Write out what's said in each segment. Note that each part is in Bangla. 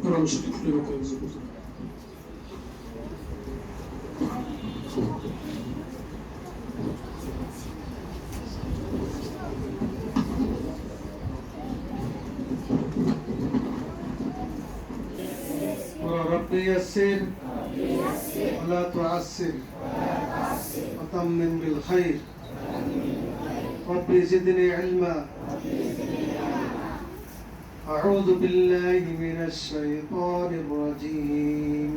কোরআন শরীফ নিয়ে করেছে رب يسر ولا تعسر وتمم بالخير رب زدني علما أعوذ بالله من الشيطان الرجيم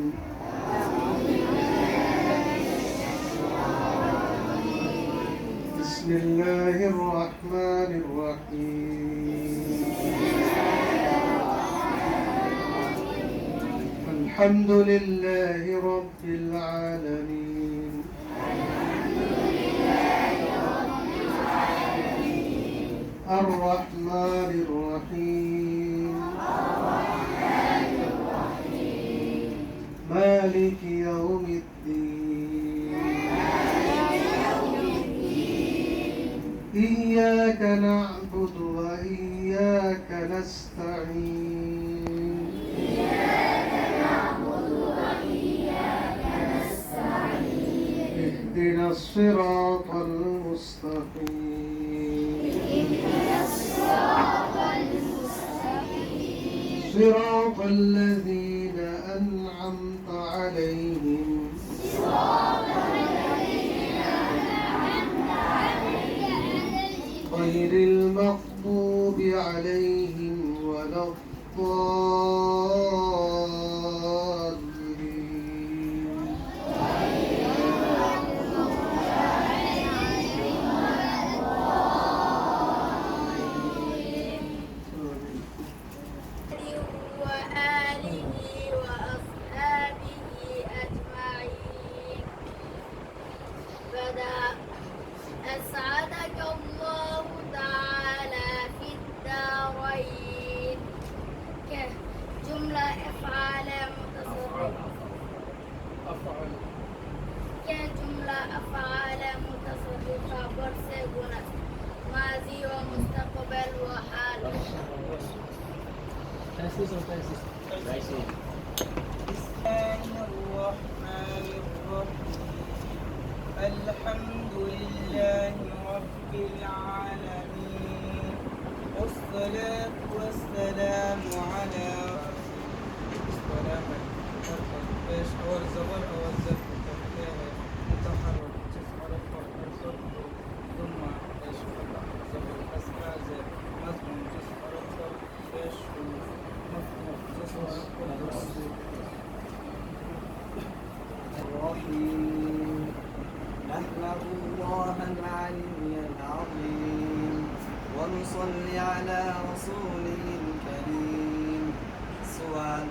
بسم الله الرحمن الرحيم الحمد لله رب العالمين الرحمن الرحيم مالك يوم الدين إياك نعبد وإياك نستعين اهدنا الصراط المستقيم صراط الذين أنعمت عليهم غير المغضوب عليهم ولا الضالين وآله وأصحابه أجمعين. بدأ أسعدك الله تعالى في الدارين كجملة أفعال متصرفة برسه گونه ماضي ومستقبل وحال. بسم الله الرحمن الرحيم الحمد لله رب العالمين والصلاة والسلام على أول زبر أول زبر متحرك ثم زبر أسماء مضمون الرحيم نحمد الله العلي العظيم ونصلي على رسوله الكريم سؤال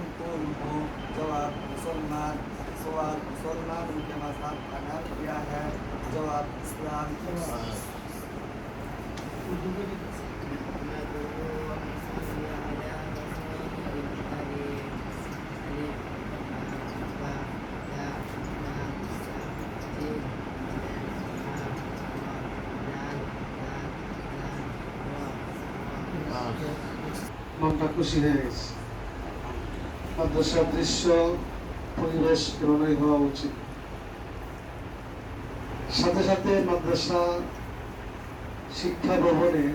تنكم جواب مسلمان سؤال مسلمان کے مذہب کا نام کیا ہے جواب اسلام মনটা খুশি হয়ে গেছে। মাদ্রাসার দৃশ্য পরিবেশ গ্রহণই হওয়া উচিত। সাথে সাথে মাদ্রাসা শিক্ষা ভবনে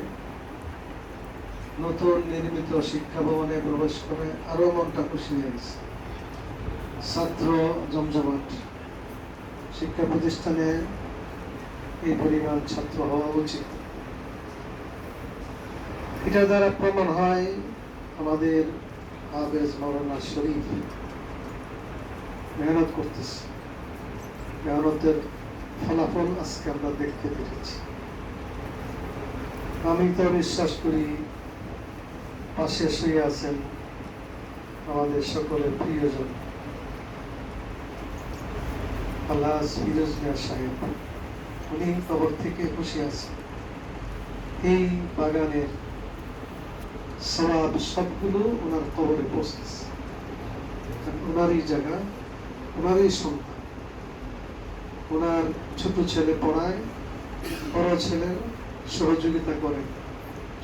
নতুন নির্মিত শিক্ষা ভবনে প্রবেশ করে আরো মনটা খুশি হয়ে গেছে। ছাত্র জমজমাট, শিক্ষা প্রতিষ্ঠানে এই পরিমাণ ছাত্র হওয়া উচিত। এটা দ্বারা প্রমাণ হয় আমাদের হাফেজ মাওলানা শরীফ মেহনত করতেছে, মেহনতের ফলাফল আজকে আমরা দেখতে পেরেছি। আমি তো বিশ্বাস করি পাশে শুয়ে আছেন আমাদের সকলের প্রিয়জন আল্লাহ ফিরোজ মিয়া সাহেব, উনি কবর থেকে বসে আছেন। এই বাগানের সওয়াব সবগুলো ওনার কবরে পৌঁছতেছে। ওনারই জায়গা, ওনারই সন্তান, ওনার ছোট ছেলে পড়ায়, বড় ছেলে সহযোগিতা করে।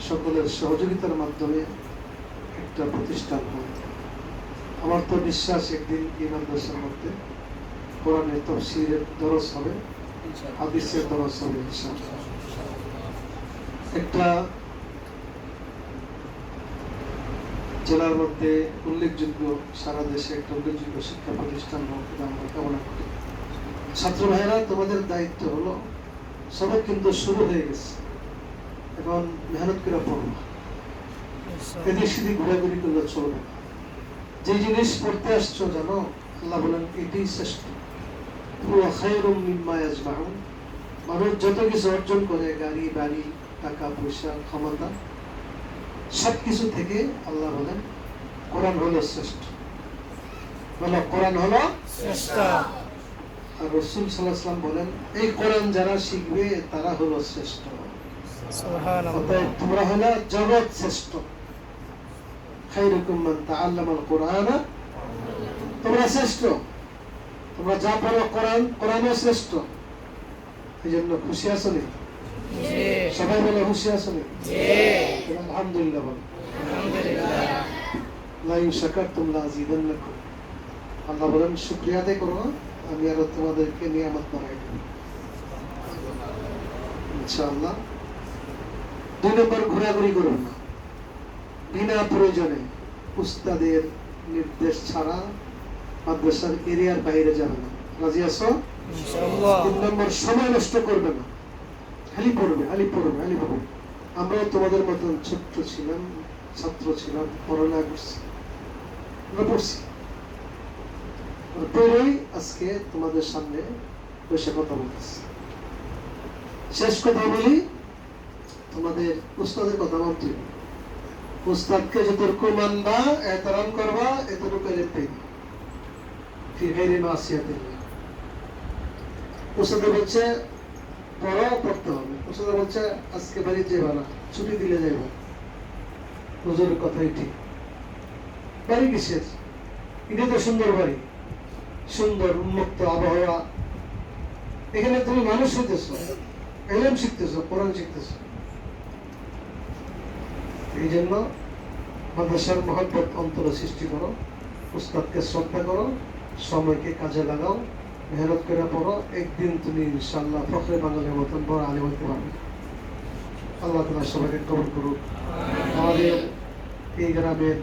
সকলের সহযোগিতার মাধ্যমে একটা প্রতিষ্ঠান হয়। আমার তো বিশ্বাস একদিন এই মাদ্রাসার মধ্যে কোরআনের তাফসীরের দরস হবে, হাদিসের দরস হবে ইনশাআল্লাহ। একটা জেলার মধ্যে উল্লেখযোগ্য, সারা দেশে একটা উল্লেখযোগ্য শিক্ষা প্রতিষ্ঠান হোক, এটা আমরা কামনা করি। ছাত্র ভাইরা, তোমাদের দায়িত্ব হলো, সবাই কিন্তু শুরু হয়ে গেছে, এখন মেহনত করে পড়বা, এদিক সেদিক ঘোরাঘুরি করলে চলবে না। যে জিনিস পড়তে আসছো জানো, আল্লাহ বলেন এটাই শ্রেষ্ঠ। হুয়া খায়রুম মিম্মা ইয়াজমাউন। মানুষ যত কিছু অর্জন করে, গাড়ি বাড়ি টাকা পয়সা ক্ষমতা, সবকিছু থেকে আল্লাহ বলেন কোরআন হলো শ্রেষ্ঠ। বলো কোরআন হলো শ্রেষ্ঠ। আর রাসূল সাল্লাল্লাহু আলাইহি ওয়াসাল্লাম বলেন এই কোরআন যারা শিখবে তারা হলো শ্রেষ্ঠ। সুবহানাল্লাহ। অতএব তোমরা হলো জগৎ শ্রেষ্ঠ। খায়রুকুম মান তাআল্লামাল কুরআনা। তোমরা শ্রেষ্ঠ, তোমরা যা পড়ো কোরআন, কোরআনও শ্রেষ্ঠ। এই জন্য খুশি আছো নি? জি। সবাই বলে খুশি আছো নি? জি। আলহামদুলিল্লাহ বলো। আলহামদুলিল্লাহ। লা ইন শাকারতুম লা আযীদান্নাকুম। আল্লাহ বলেন শুকরিয়া আদায় করো, আমি আরো তোমাদেরকে নিয়ামত বাড়াই দেব ইনশাআল্লাহ। 2 নম্বর, ঘোরাঘুরি করো না বিনা প্রয়োজনে। উস্তাদের নির্দেশ ছাড়া মাদ্রাসার এরিয়ার বাইরে যাবে না। রাজি আছো? ইনশাআল্লাহ। 3 নম্বর, সময় নষ্ট করবে না, খালি পড়বে খালি পড়বে খালি পড়বে। আমরাও তোমাদের মতন ছোট্ট ছিলাম, ছাত্র ছিলাম, পড়ালেখা করছি, আমরা পড়ছি, পড়েই আজকে তোমাদের সামনে বসে কথা বলতেছি। শেষ কথা বলি, তোমাদের উস্তাদের কথা মানতে হবে। উস্তাদকে যতটুকু মানবা, এহতারাম করবা, এতটুকু লিখতে ফি গায়রি মাসিয়াতিল্লাহ। উস্তাদ বলছে পড়ো, পড়তে হবে। উস্তাদ বলছে আজকে বাড়ি যাইবা না, ছুটি দিলে যাইবা। হুজুরের কথাই ঠিক। বাড়ি কিসের? এটা তো সুন্দর বাড়ি, সুন্দর উন্মুক্ত আবহাওয়া, এখানে তুমি মানুষ হইতেছো, এলম শিখতেছো, কোরআন শিখতেছো। এই জন্য মাদ্রাসার মহব্বত অন্তরে সৃষ্টি করো, উস্তাদকে শ্রদ্ধা করো, সময়কে কাজে লাগাও, মেহনত করে পড়ো। একদিন তুমি ইনশাআল্লাহ ফখরে বাঙালির মতন বড় আলিম হতে পারবে। আল্লাহ তাআলা সবাইকে কবুল করুক। আমাদের এই গ্রামের